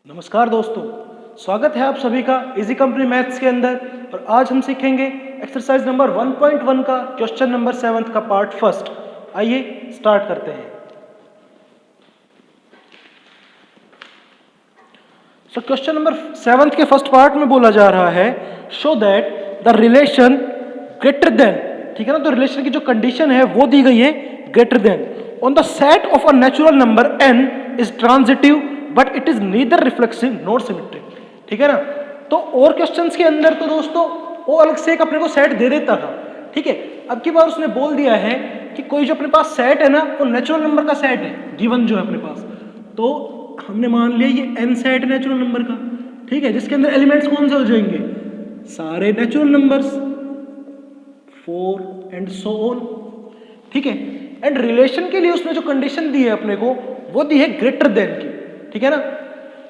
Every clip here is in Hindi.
नमस्कार दोस्तों, स्वागत है आप सभी का इजी कंपनी मैथ्स के अंदर। और आज हम सीखेंगे एक्सरसाइज नंबर 1.1 का क्वेश्चन नंबर 7 का पार्ट फर्स्ट। आइए स्टार्ट करते हैं। सो क्वेश्चन नंबर 7 के फर्स्ट पार्ट में बोला जा रहा है show that the relation greater than, ठीक है ना। तो रिलेशन की जो कंडीशन है वो दी गई है greater than on the set of a natural number n is transitive but it is neither reflexive nor symmetric, ठीक है ना। तो और क्वेश्चंस के अंदर तो दोस्तों वो अलग से एक अपने को सेट दे देता था, ठीक है। अब की बार उसने बोल दिया है कि कोई जो अपने पास सेट है ना वो नेचुरल नंबर का सेट है, गिवन जो है अपने पास। तो हमने मान लिया ये n सेट नेचुरल नंबर का, ठीक है, जिसके अंदर एलिमेंट्स कौन से हो जाएंगे, सारे natural numbers 4 and so on, ठीक है। एंड रिलेशन के लिए उसने जो कंडीशन दी है अपने को वो दी है ग्रेटर देन की, ठीक है ना।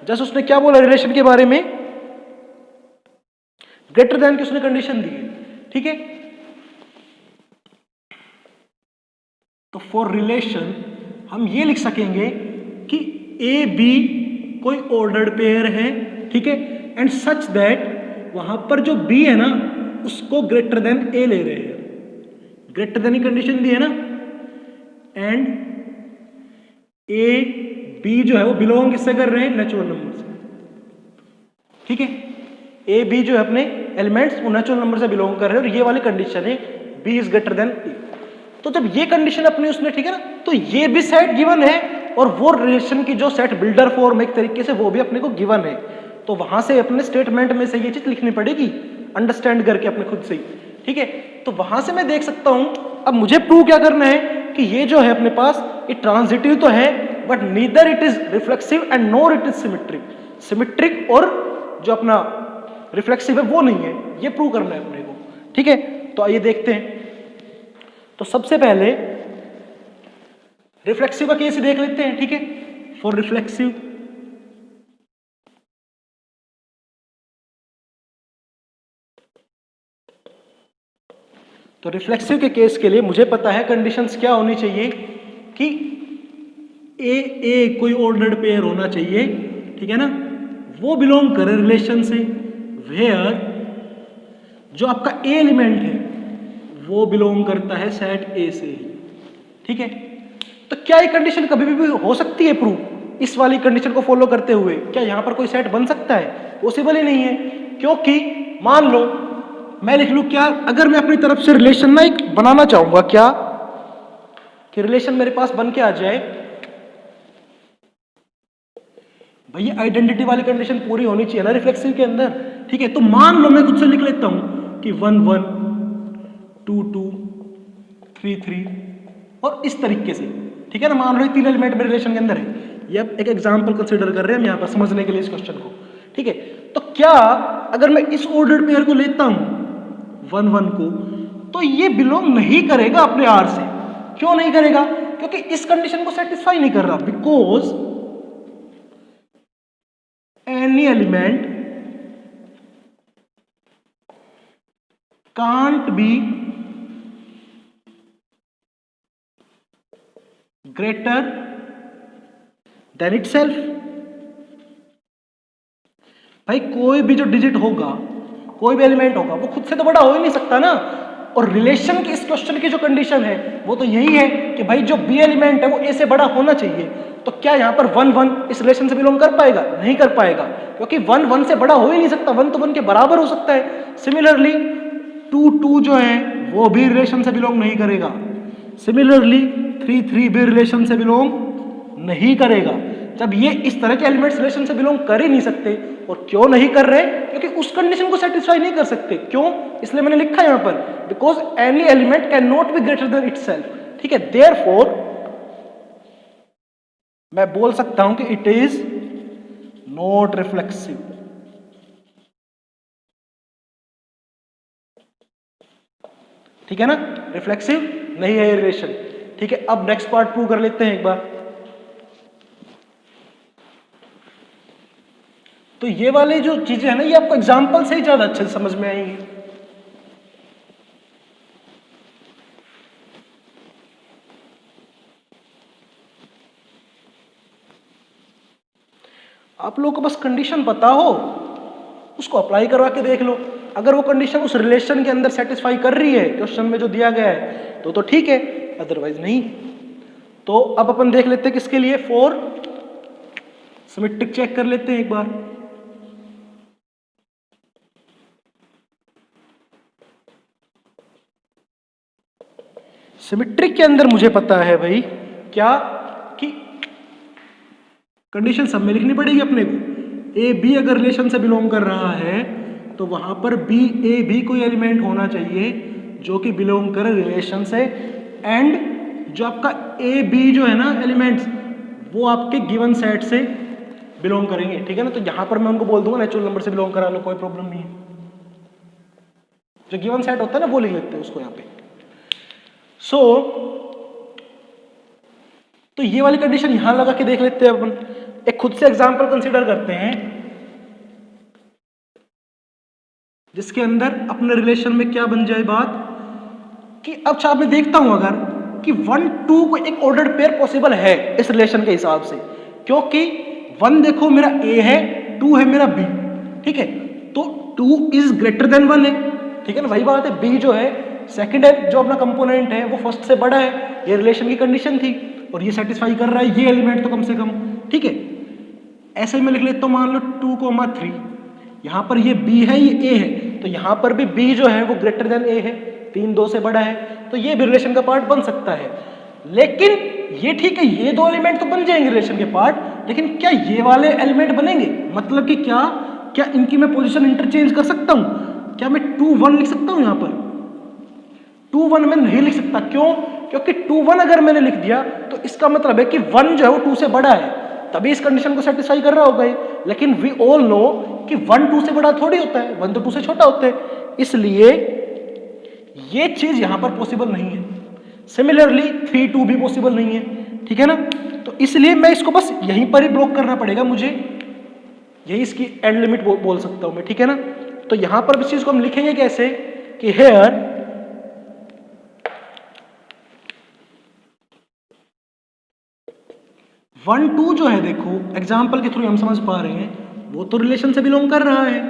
जैसे उसने क्या बोला रिलेशन के बारे में, ग्रेटर देन की उसने कंडीशन दी है, ठीक है। तो फॉर रिलेशन हम ये लिख सकेंगे कि ए बी कोई ऑर्डर्ड पेयर है, ठीक है, एंड सच दैट वहां पर जो बी है ना उसको ग्रेटर देन ए ले रहे हैं, ग्रेटर देन की कंडीशन दी है ना। एंड ए बी जो है वो बिलोंग किससे कर रहे हैं, नेचुरल नंबर से, ठीक है। ए बी जो है अपने एलिमेंट्स वो नेचुरल नंबर से बिलोंग कर रहे हैं और ये वाली कंडीशन है बी इज ग्रेटर देन ए। तो जब ये कंडीशन अपनी उसने, ठीक है ना, तो ये भी सेट गिवन है और वो रिलेशन की जो सेट बिल्डर फॉर्म एक तरीके से वो भी अपने को गिवन है। तो वहां से अपने स्टेटमेंट में से ये चीज लिखनी पड़ेगी अंडरस्टैंड करके अपने खुद से ही, ठीक है। तो वहां से मैं देख सकता हूं, अब मुझे प्रूव क्या करना है कि ये जो है अपने पास ये ट्रांजिटिव तो है but neither it is reflexive and NOR it is symmetric, symmetric और जो अपना रिफ्लेक्सिव है वो नहीं है, ये प्रूव करना है अपने को, ठीक है। तो आइए देखते हैं। तो सबसे पहले रिफ्लेक्सिव का केस देख लेते हैं, ठीक है। फॉर रिफ्लेक्सिव तो रिफ्लेक्सिव के केस के लिए मुझे पता है कंडीशंस क्या होनी चाहिए कि ए कोई ऑर्डर्ड पेयर होना चाहिए, ठीक है ना, वो बिलोंग करे रिलेशन से वेयर जो आपका ए एलिमेंट है वो बिलोंग करता है सेट ए से, ठीक है। तो क्या ये कंडीशन कभी भी हो सकती है प्रूव, इस वाली कंडीशन को फॉलो करते हुए क्या यहां पर कोई सेट बन सकता है, पॉसिबल ही नहीं है। क्योंकि मान लो मैं लिख लूं क्या, अगर मैं अपनी तरफ से रिलेशन ना एक बनाना चाहूंगा क्या कि रिलेशन मेरे पास बन के आ जाए, भैया आइडेंटिटी वाली कंडीशन पूरी होनी चाहिए ना रिफ्लेक्सिव के अंदर, ठीक है। तो मान लो मैं खुद से लिख लेता हूं कि 1 1 2 2 3 3 और इस तरीके से, ठीक है ना। मान लो ये तीन एलिमेंट मेरे रिलेशन के अंदर है, ये एक एग्जांपल कंसीडर कर रहे हैं हम यहां पर समझने के लिए इस क्वेश्चन को, ठीक है। तो क्या अगर मैं इस ऑर्डर्ड पेयर को लेता हूं 1 1 को, तो ये बिलोंग नहीं करेगा अपने आर से। क्यों नहीं करेगा, क्योंकि इस कंडीशन को सेटिस्फाई नहीं कर रहा, because any element can't be greater than itself। भाई कोई भी जो डिजिट होगा, कोई भी एलिमेंट होगा, वो खुद से तो बड़ा हो ही नहीं सकता ना। और रिलेशन की इस क्वेश्चन की जो कंडीशन है वो तो यही है कि भाई जो बी एलिमेंट है वो ए से बड़ा होना चाहिए। तो क्या यहां पर 1 1 इस रिलेशन से बिलोंग कर पाएगा, नहीं कर पाएगा, क्योंकि 1 1 से बड़ा हो ही नहीं सकता, 1 तो 1 के बराबर हो सकता है। सिमिलरली 2 2 जो है वो भी रिलेशन से बिलोंग नहीं करेगा, सिमिलरली 3 3 भी रिलेशन से बिलोंग नहीं करेगा। जब ये इस तरह के एलिमेंट्स रिलेशन से बिलोंग कर ही नहीं सकते, और क्यों नहीं कर रहे, क्योंकि उस कंडीशन को सेटिस्फाई नहीं कर सकते। क्यों, इसलिए मैंने लिखा यहां पर because any element can not be greater than itself, ठीक है। देयरफॉर मैं बोल सकता हूं कि इट इज नॉट रिफ्लेक्सिव, ठीक है ना, रिफ्लेक्सिव नहीं है ये रिलेशन, ठीक है। अब नेक्स्ट पार्ट प्रूव कर लेते हैं एक बार। तो ये वाले जो चीजें है ना ये आपको एग्जांपल से ही ज्यादा अच्छे से समझ में आएंगी। आप लोगों को बस कंडीशन पता हो, उसको अप्लाई करवा के देख लो। अगर वो कंडीशन उस रिलेशन के अंदर सेटिस्फाई कर रही है क्वेश्चन में जो दिया गया है तो ठीक है, अदरवाइज नहीं। तो अब अपन देख लेते हैं किसके लिए, फॉर सिमेट्रिक चेक कर लेते हैं एक बार। सिमेट्रिक के अंदर मुझे पता है भाई क्या कि कंडीशन सब में लिखनी पड़ेगी अपने को। ए बी अगर रिलेशन से बिलोंग कर रहा है तो वहां पर बी ए भी कोई एलिमेंट होना चाहिए जो कि बिलोंग करे रिलेशन से, एंड जो आपका ए बी जो है ना एलिमेंट्स वो आपके गिवन सेट से बिलोंग करेंगे, ठीक है ना। तो यहां पर मैं उनको बोल दूंगा नेचुरल नंबर से बिलोंग करा लो, कोई प्रॉब्लम नहीं है। जो गिवन सेट होता है ना वो लिख लेते हैं उसको यहाँ पे। तो ये वाली कंडीशन यहां लगा के देख लेते हैं अपन। एक खुद से एग्जांपल कंसीडर करते हैं जिसके अंदर अपने रिलेशन में क्या बन जाए बात कि अब चाहे मैं देखता हूं अगर कि 1 2 को एक ऑर्डर्ड पेयर पॉसिबल है इस रिलेशन के हिसाब से, क्योंकि 1 देखो मेरा ए है, 2 है मेरा बी, ठीक है। तो 2 इज ग्रेटर देन 1 है, ठीक है ना। वही बात है, बी जो है सेकंड है, जो अपना कंपोनेंट है वो फर्स्ट से बड़ा है, ये रिलेशन की कंडीशन थी और ये सेटिस्फाई कर रहा है ये एलिमेंट तो कम से कम, ठीक है। ऐसे में लिख लेता हूं, मान लो 2, 3, यहां पर ये b है ये a है, तो यहां पर भी b जो है वो ग्रेटर देन a है, 3 2 से बड़ा है, तो ये भी रिलेशन का पार्ट बन सकता है। लेकिन ये ठीक है, ये दो एलिमेंट तो बन जाएंगे रिलेशन के पार्ट, लेकिन क्या ये वाले एलिमेंट बनेंगे? मतलब कि क्या इनकी मैं पोजीशन इंटरचेंज कर सकता हूं? क्या मैं 2 1 लिख सकता हूं? यहां पर 2 1 मैं नहीं लिख सकता, क्यों? क्योंकि 2 1 अगर मैंने लिख दिया तो इसका मतलब है कि 1 जो है वो 2 से बड़ा है, तभी इस कंडीशन को सेटिस्फाई कर रहा होगा ये। लेकिन वी ऑल नो कि 1 2 से बड़ा थोड़ी होता है, 1 तो 2 से छोटा होता है, इसलिए ये चीज यहां पर पॉसिबल नहीं है। सिमिलरली 3 2 भी पॉसिबल नहीं है, ठीक है ना। तो इसलिए मैं इसको बस यहीं पर ही ब्लॉक करना पड़ेगा मुझे, यही इसकी एंड लिमिट बोल सकता हूं मैं, ठीक है ना। तो यहां पर इस चीज को हम लिखेंगे कैसे कि हेयर 1 2 जो है, देखो एग्जाम्पल के थ्रू हम समझ पा रहे हैं वो तो रिलेशन से बिलोंग कर रहा है,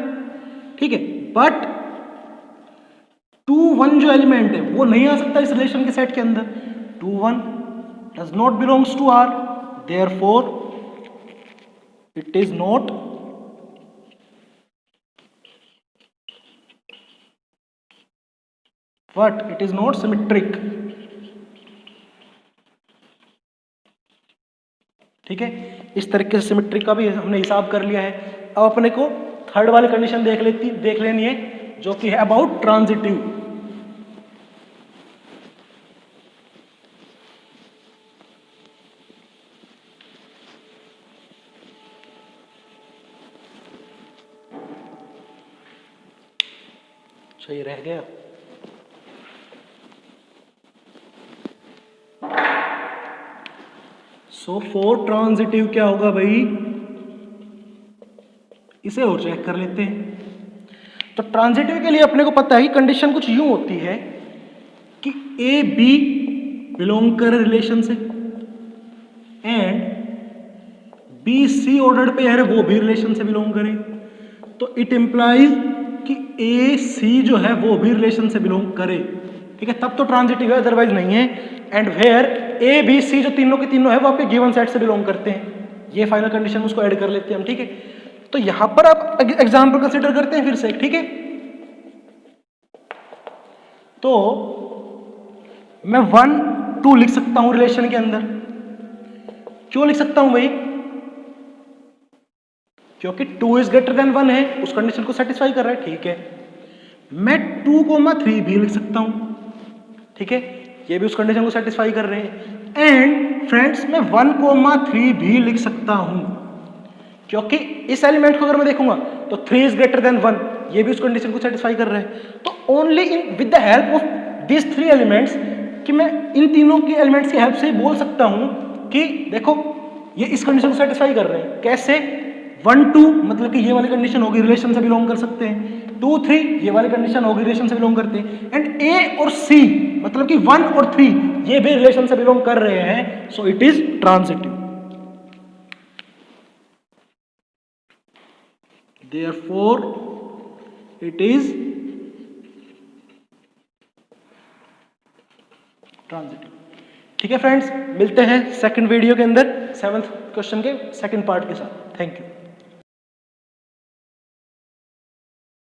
ठीक है। बट 2 1 जो एलिमेंट है वो नहीं आ सकता इस रिलेशन के सेट के अंदर। 2 1 does not belongs to R, therefore it is not what, it is not symmetric, ठीक है। इस तरीके से सिमेट्रिक का भी हमने हिसाब कर लिया है। अब अपने को थर्ड वाली कंडीशन देख लेनी है जो कि है अबाउट ट्रांजिटिव। सही रह गया। सो फॉर ट्रांजिटिव क्या होगा भाई, इसे और चेक कर लेते हैं। तो ट्रांजिटिव के लिए अपने को पता है कि कंडीशन कुछ यूं होती है कि ए बी बिलोंग करे रिलेशन से and B C ordered pair है वो भी रिलेशन से बिलोंग करे, तो इट इंप्लाइज कि ए सी जो है वो भी रिलेशन से बिलोंग करे, ठीक है, तब तो ट्रांजिटिव है, अदरवाइज नहीं है। And where A B C जो तीनों के तीनों है वो आपके गिवन सेट से बिलोंग करते हैं। ये फाइनल कंडीशन उसको ऐड कर लेते हैं हम, ठीक है। तो यहां पर आप एग्जांपल कंसीडर करते हैं फिर से, ठीक है। तो मैं 1 2 लिख सकता हूं रिलेशन के अंदर। क्यों लिख सकता हूं भाई? क्योंकि 2 इज ग्रेटर देन 1 है, उस कंडीशन को सेटिस्फाई कर रहा है, ठीक है। मैं 2 3 भी लिख सकता हूं, ठीक है, ये भी उस कंडीशन को सेटिस्फाई कर रहे हैं। एंड फ्रेंड्स मैं 1 3 भी लिख सकता हूं, क्योंकि इस एलिमेंट को अगर मैं देखूंगा तो 3 इज ग्रेटर देन 1, ये भी उस कंडीशन को सेटिस्फाई कर रहे हैं। तो only in with the help of this 3 elements, कि मैं इन तीनों के एलिमेंट्स की हेल्प से बोल सकता हूं कि देखो ये इस कंडीशन को सेटिस्फाई कर रहे हैं। कैसे? 1 2 मतलब कि ये वाली कंडीशन होगी, रिलेशन से बिलोंग कर सकते हैं। 2 3 ये वाली कंडीशन होगी, रिलेशन से बिलोंग करते हैं। एंड ए और सी मतलब कि 1 और 3 ये भी रिलेशन से बिलोंग कर रहे हैं, so it is transitive. therefore it is transitive. ठीक है फ्रेंड्स, मिलते हैं सेकंड वीडियो के अंदर 7th क्वेश्चन के सेकंड पार्ट के साथ। Thank you.